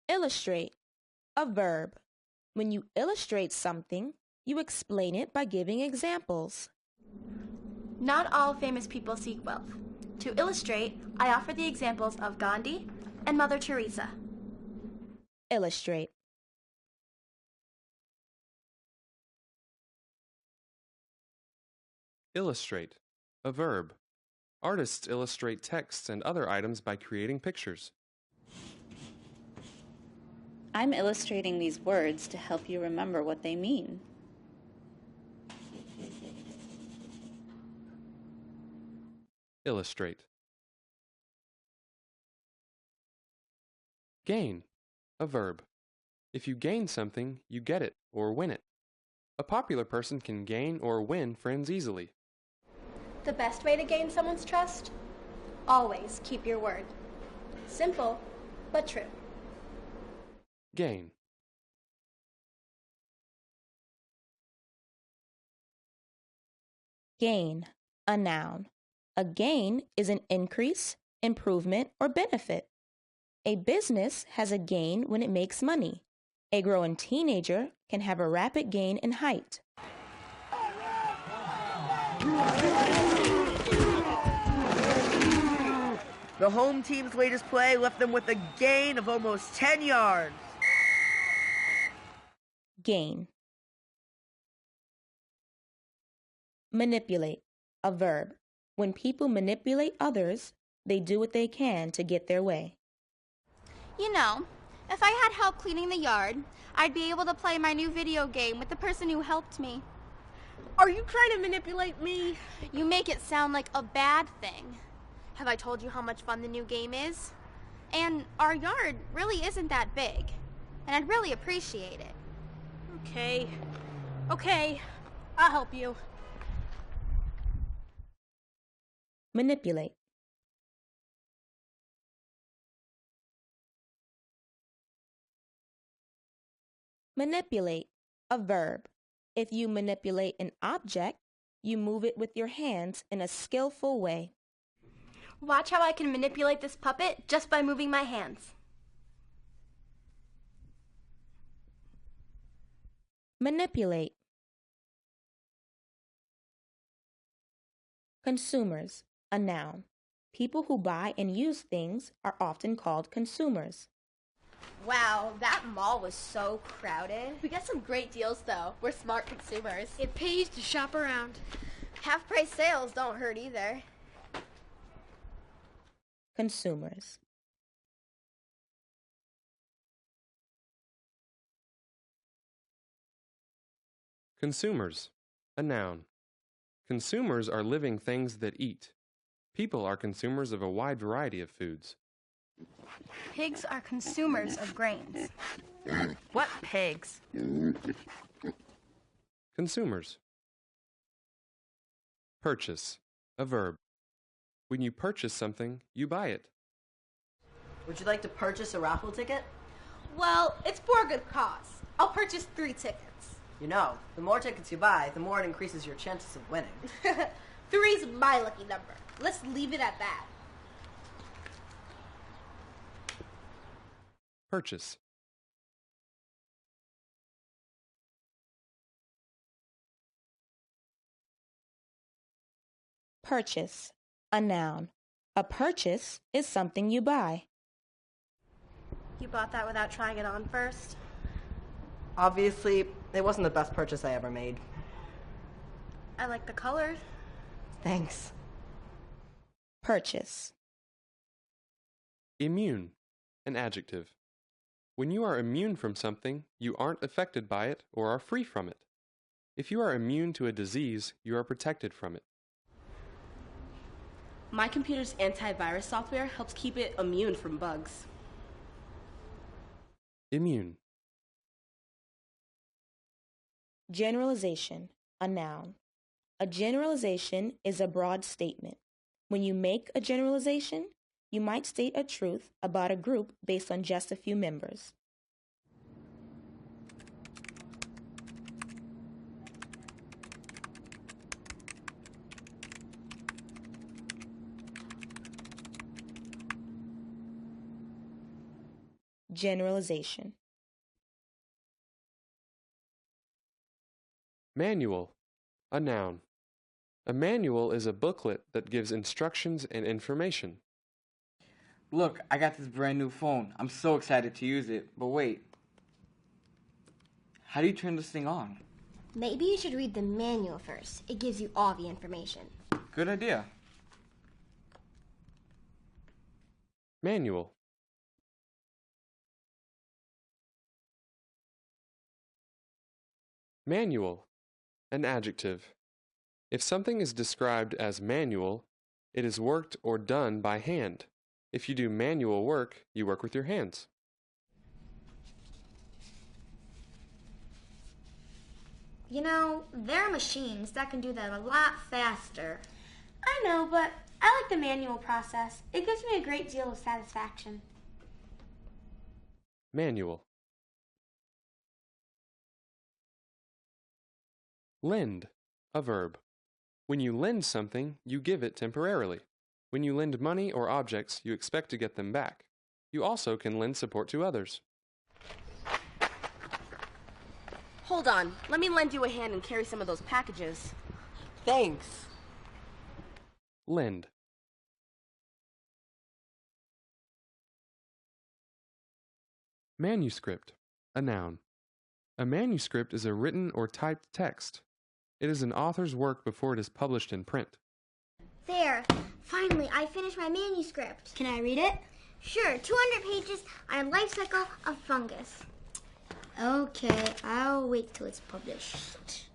Illustrate, a verb. When you illustrate something, you explain it by giving examples. Not all famous people seek wealth. To illustrate, I offer the examples of Gandhi and Mother Teresa. Illustrate. Illustrate, a verb. Artists illustrate texts and other items by creating pictures. I'm illustrating these words to help you remember what they mean. Illustrate. Gain, a verb. If you gain something, you get it or win it. A popular person can gain or win friends easily. The best way to gain someone's trust? Always keep your word. Simple, but true. Gain. Gain, a noun. A gain is an increase, improvement, or benefit. A business has a gain when it makes money. A growing teenager can have a rapid gain in height. The home team's latest play left them with a gain of almost 10 yards. Gain. Manipulate, a verb. When people manipulate others, they do what they can to get their way. You know, if I had help cleaning the yard, I'd be able to play my new video game with the person who helped me. Are you trying to manipulate me? You make it sound like a bad thing. Have I told you how much fun the new game is? And our yard really isn't that big, and I'd really appreciate it. Okay, I'll help you. Manipulate. Manipulate, a verb. If you manipulate an object, you move it with your hands in a skillful way. Watch how I can manipulate this puppet just by moving my hands. Manipulate. Consumers, a noun. People who buy and use things are often called consumers. Wow, that mall was so crowded. We got some great deals, though. We're smart consumers. It pays to shop around. Half-price sales don't hurt either. Consumers. Consumers, a noun. Consumers are living things that eat. People are consumers of a wide variety of foods. Pigs are consumers of grains. What pigs? Consumers. Purchase, a verb. When you purchase something, you buy it. Would you like to purchase a raffle ticket? Well, it's for a good cause. I'll purchase 3 tickets. You know, the more tickets you buy, the more it increases your chances of winning. 3's my lucky number. Let's leave it at that. Purchase. Purchase, a noun. A purchase is something you buy. You bought that without trying it on first? Obviously, it wasn't the best purchase I ever made. I like the color. Thanks. Purchase. Immune, an adjective. When you are immune from something, you aren't affected by it or are free from it. If you are immune to a disease, you are protected from it. My computer's antivirus software helps keep it immune from bugs. Immune. Generalization, a noun. A generalization is a broad statement. When you make a generalization, you might state a truth about a group based on just a few members. generalization. Manual, a noun. A manual is a booklet that gives instructions and information. Look, I got this brand new phone. I'm so excited to use it. But wait, how do you turn this thing on? Maybe you should read the manual first. It gives you all the information. Good idea. Manual. Manual, an adjective. If something is described as manual, it is worked or done by hand. If you do manual work, you work with your hands. You know, there are machines that can do that a lot faster. I know, but I like the manual process. It gives me a great deal of satisfaction. Manual. Lend, a verb. When you lend something, you give it temporarily. When you lend money or objects, you expect to get them back. You also can lend support to others. Hold on. Let me lend you a hand and carry some of those packages. Thanks. Lend. Manuscript, a noun. A manuscript is a written or typed text. It is an author's work before it is published in print. There, finally, I finished my manuscript. Can I read it? Sure, 200 pages on life cycle of fungus. Okay, I'll wait till it's published.